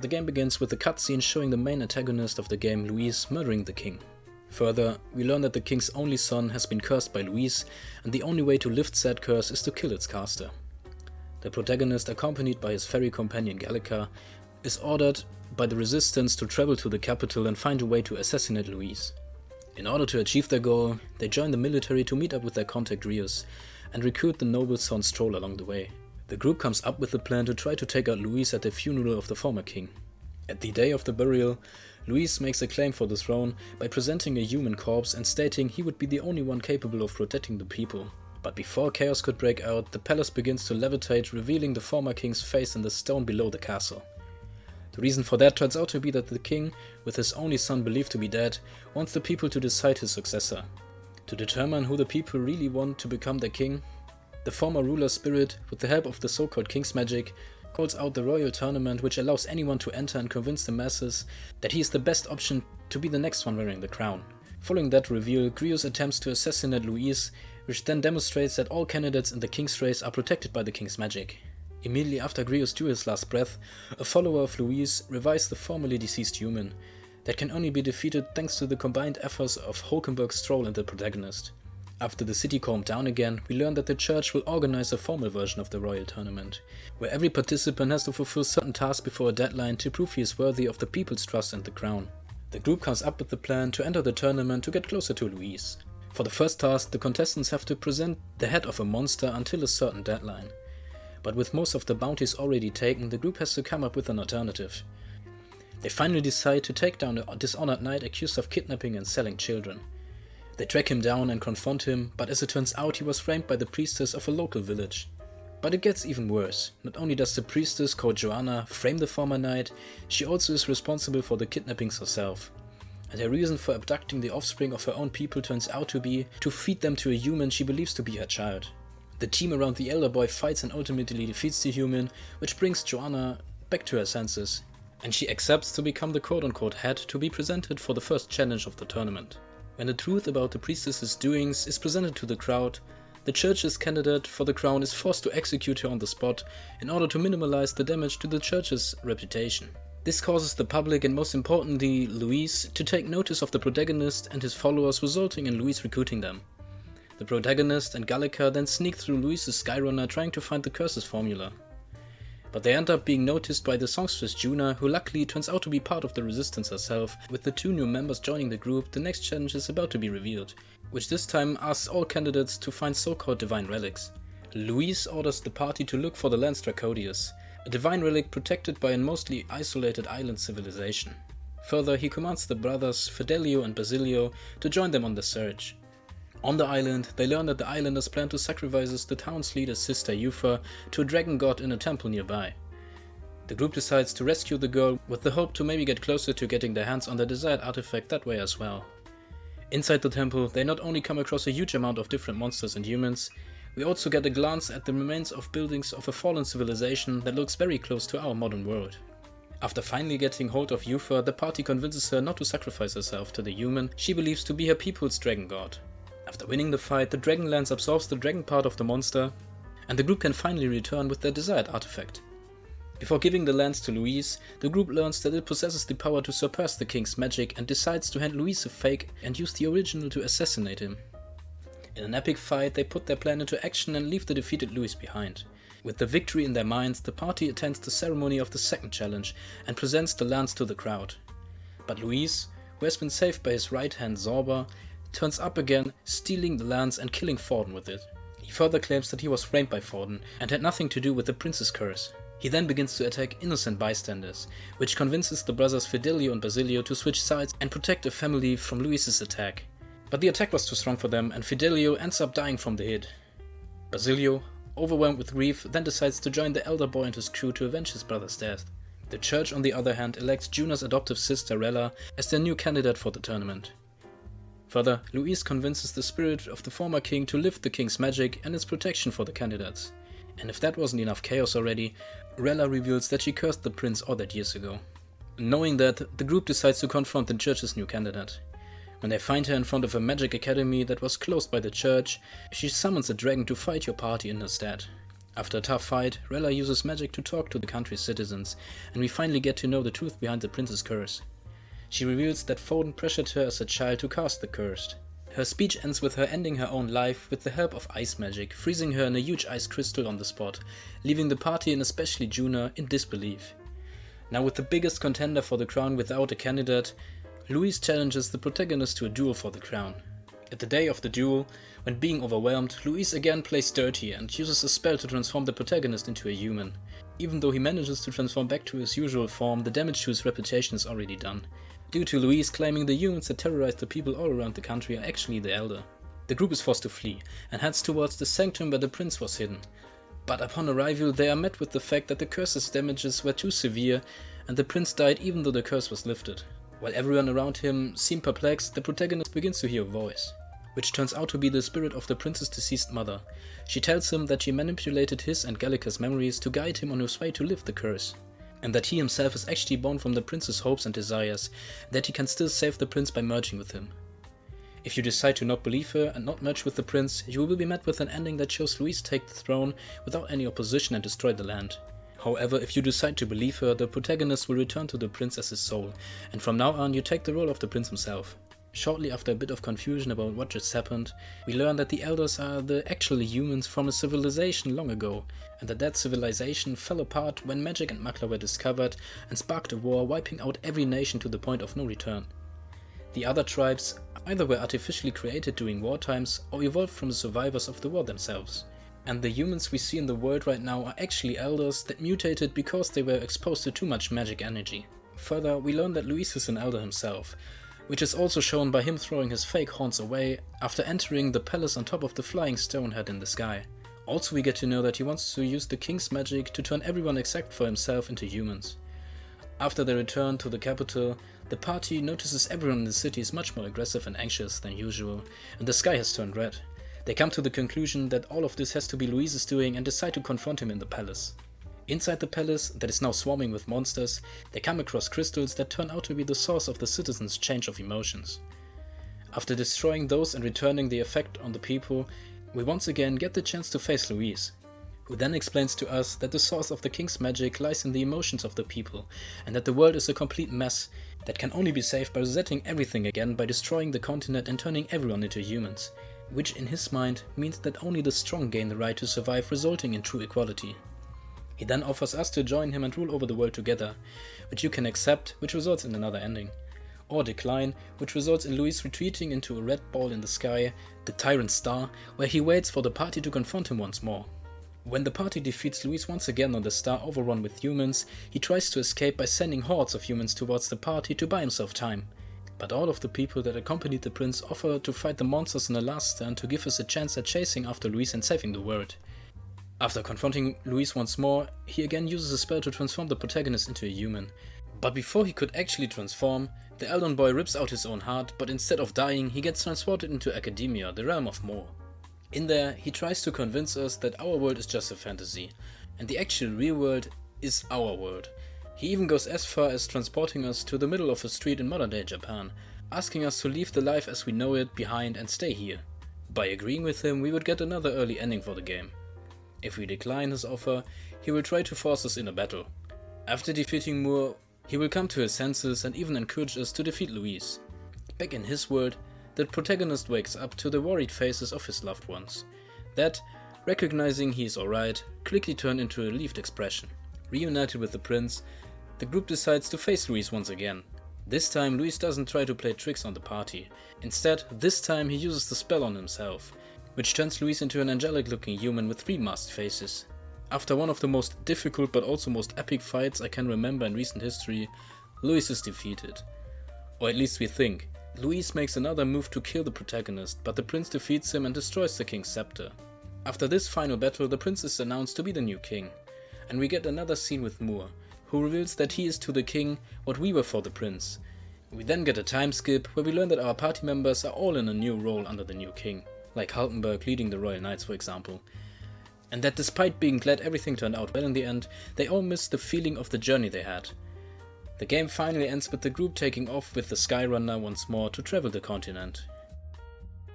the game begins with a cutscene showing the main antagonist of the game, Louise, murdering the king. Further, we learn that the king's only son has been cursed by Louise, and the only way to lift said curse is to kill its caster. The protagonist, accompanied by his fairy companion Gallica, is ordered by the resistance to travel to the capital and find a way to assassinate Louise. In order to achieve their goal, they join the military to meet up with their contact Rios and recruit the nobles on stroll along the way. The group comes up with a plan to try to take out Louise at the funeral of the former king. At the day of the burial, Louise makes a claim for the throne by presenting a human corpse and stating he would be the only one capable of protecting the people. But before chaos could break out, the palace begins to levitate, revealing the former king's face in the stone below the castle. The reason for that turns out to be that the king, with his only son believed to be dead, wants the people to decide his successor. To determine who the people really want to become their king, the former ruler's spirit, with the help of the so-called king's magic, calls out the royal tournament, which allows anyone to enter and convince the masses that he is the best option to be the next one wearing the crown. Following that reveal, Grios attempts to assassinate Louise, which then demonstrates that all candidates in the king's race are protected by the king's magic. Immediately after Grios drew his last breath, a follower of Louise revives the formerly deceased human, that can only be defeated thanks to the combined efforts of Hulkenberg, Stroll and the protagonist. After the city calmed down again, we learn that the church will organize a formal version of the royal tournament, where every participant has to fulfill certain tasks before a deadline to prove he is worthy of the people's trust and the crown. The group comes up with the plan to enter the tournament to get closer to Louise. For the first task, the contestants have to present the head of a monster until a certain deadline. But with most of the bounties already taken, the group has to come up with an alternative. They finally decide to take down a dishonored knight accused of kidnapping and selling children. They track him down and confront him, but as it turns out he was framed by the priestess of a local village. But it gets even worse. Not only does the priestess called Joanna frame the former knight, she also is responsible for the kidnappings herself. And her reason for abducting the offspring of her own people turns out to be to feed them to a human she believes to be her child. The team around the elder boy fights and ultimately defeats the human, which brings Joanna back to her senses, and she accepts to become the quote-unquote head to be presented for the first challenge of the tournament. When the truth about the priestess's doings is presented to the crowd, the church's candidate for the crown is forced to execute her on the spot in order to minimize the damage to the church's reputation. This causes the public, and most importantly Louise, to take notice of the protagonist and his followers, resulting in Louise recruiting them. The protagonist and Gallica then sneak through Louise's Skyrunner trying to find the curse's formula. But they end up being noticed by the songstress Juna, who luckily turns out to be part of the resistance herself. With the two new members joining the group, the next challenge is about to be revealed, which this time asks all candidates to find so-called divine relics. Louise orders the party to look for the Lance Dracodius, a divine relic protected by a mostly isolated island civilization. Further, he commands the brothers Fidelio and Basilio to join them on the search. On the island, they learn that the islanders plan to sacrifice the town's leader's sister Euphra to a dragon god in a temple nearby. The group decides to rescue the girl with the hope to maybe get closer to getting their hands on the desired artifact that way as well. Inside the temple, they not only come across a huge amount of different monsters and humans, we also get a glance at the remains of buildings of a fallen civilization that looks very close to our modern world. After finally getting hold of Euphra, the party convinces her not to sacrifice herself to the human she believes to be her people's dragon god. After winning the fight, the dragon lance absorbs the dragon part of the monster, and the group can finally return with their desired artifact. Before giving the lance to Louise, the group learns that it possesses the power to surpass the king's magic and decides to hand Louise a fake and use the original to assassinate him. In an epic fight, they put their plan into action and leave the defeated Louise behind. With the victory in their minds, the party attends the ceremony of the second challenge and presents the lance to the crowd. But Louise, who has been saved by his right hand Zorba, turns up again, stealing the lance and killing Forden with it. He further claims that he was framed by Forden and had nothing to do with the prince's curse. He then begins to attack innocent bystanders, which convinces the brothers Fidelio and Basilio to switch sides and protect the family from Louise's attack. But the attack was too strong for them and Fidelio ends up dying from the hit. Basilio, overwhelmed with grief, then decides to join the elder boy and his crew to avenge his brother's death. The church, on the other hand, elects Juna's adoptive sister Rella as their new candidate for the tournament. Further, Louise convinces the spirit of the former king to lift the king's magic and its protection for the candidates. And if that wasn't enough chaos already, Rella reveals that she cursed the prince all that years ago. Knowing that, the group decides to confront the church's new candidate. When they find her in front of a magic academy that was closed by the church, she summons a dragon to fight your party in her stead. After a tough fight, Rella uses magic to talk to the country's citizens, and we finally get to know the truth behind the prince's curse. She reveals that Foden pressured her as a child to cast the curse. Her speech ends with her ending her own life with the help of ice magic, freezing her in a huge ice crystal on the spot, leaving the party and especially Juna in disbelief. Now, with the biggest contender for the crown without a candidate, Louise challenges the protagonist to a duel for the crown. At the day of the duel, when being overwhelmed, Louise again plays dirty and uses a spell to transform the protagonist into a human. Even though he manages to transform back to his usual form, the damage to his reputation is already done, due to Louise claiming the humans that terrorize the people all around the country are actually the Elder. The group is forced to flee and heads towards the sanctum where the prince was hidden. But upon arrival, they are met with the fact that the curse's damages were too severe and the prince died even though the curse was lifted. While everyone around him seemed perplexed, the protagonist begins to hear a voice, which turns out to be the spirit of the prince's deceased mother. She tells him that she manipulated his and Gallica's memories to guide him on his way to lift the curse, and that he himself is actually born from the prince's hopes and desires, that he can still save the prince by merging with him. If you decide to not believe her and not merge with the prince, you will be met with an ending that shows Louise take the throne without any opposition and destroy the land. However, if you decide to believe her, the protagonist will return to the prince as his soul, and from now on you take the role of the prince himself. Shortly after a bit of confusion about what just happened, we learn that the Elders are the actual humans from a civilization long ago, and that civilization fell apart when magic and Makla were discovered and sparked a war, wiping out every nation to the point of no return. The other tribes either were artificially created during war times or evolved from the survivors of the war themselves. And the humans we see in the world right now are actually Elders that mutated because they were exposed to too much magic energy. Further, we learn that Louise is an Elder himself, which is also shown by him throwing his fake horns away after entering the palace on top of the flying stone head in the sky. Also, we get to know that he wants to use the king's magic to turn everyone except for himself into humans. After they return to the capital, the party notices everyone in the city is much more aggressive and anxious than usual, and the sky has turned red. They come to the conclusion that all of this has to be Louise's doing and decide to confront him in the palace. Inside the palace, that is now swarming with monsters, they come across crystals that turn out to be the source of the citizens' change of emotions. After destroying those and returning the effect on the people, we once again get the chance to face Louise, who then explains to us that the source of the king's magic lies in the emotions of the people, and that the world is a complete mess that can only be saved by resetting everything again by destroying the continent and turning everyone into humans, which in his mind means that only the strong gain the right to survive, resulting in true equality. He then offers us to join him and rule over the world together, which you can accept, which results in another ending, or decline, which results in Louise retreating into a red ball in the sky, the Tyrant Star, where he waits for the party to confront him once more. When the party defeats Louise once again on the star overrun with humans, he tries to escape by sending hordes of humans towards the party to buy himself time. But all of the people that accompanied the prince offer to fight the monsters in the last stand to give us a chance at chasing after Louise and saving the world. After confronting Louise once more, he again uses a spell to transform the protagonist into a human. But before he could actually transform, the Eldon boy rips out his own heart, but instead of dying, he gets transported into Academia, the realm of Mo. In there, he tries to convince us that our world is just a fantasy, and the actual real world is our world. He even goes as far as transporting us to the middle of a street in modern-day Japan, asking us to leave the life as we know it behind and stay here. By agreeing with him, we would get another early ending for the game. If we decline his offer, he will try to force us in a battle. After defeating Moore, he will come to his senses and even encourage us to defeat Louise. Back in his world, the protagonist wakes up to the worried faces of his loved ones, that, recognizing he is alright, quickly turn into a relieved expression. Reunited with the prince, the group decides to face Louise once again. This time Louise doesn't try to play tricks on the party. Instead, this time he uses the spell on himself, which turns Louise into an angelic looking human with 3 masked faces. After one of the most difficult but also most epic fights I can remember in recent history, Louise is defeated. Or at least we think. Louise makes another move to kill the protagonist, but the prince defeats him and destroys the king's scepter. After this final battle, the prince is announced to be the new king, and we get another scene with Moore, who reveals that he is to the king what we were for the prince. We then get a time skip where we learn that our party members are all in a new role under the new king, like Haltenberg leading the Royal Knights for example, and that despite being glad everything turned out well in the end, they all missed the feeling of the journey they had. The game finally ends with the group taking off with the Skyrunner once more to travel the continent,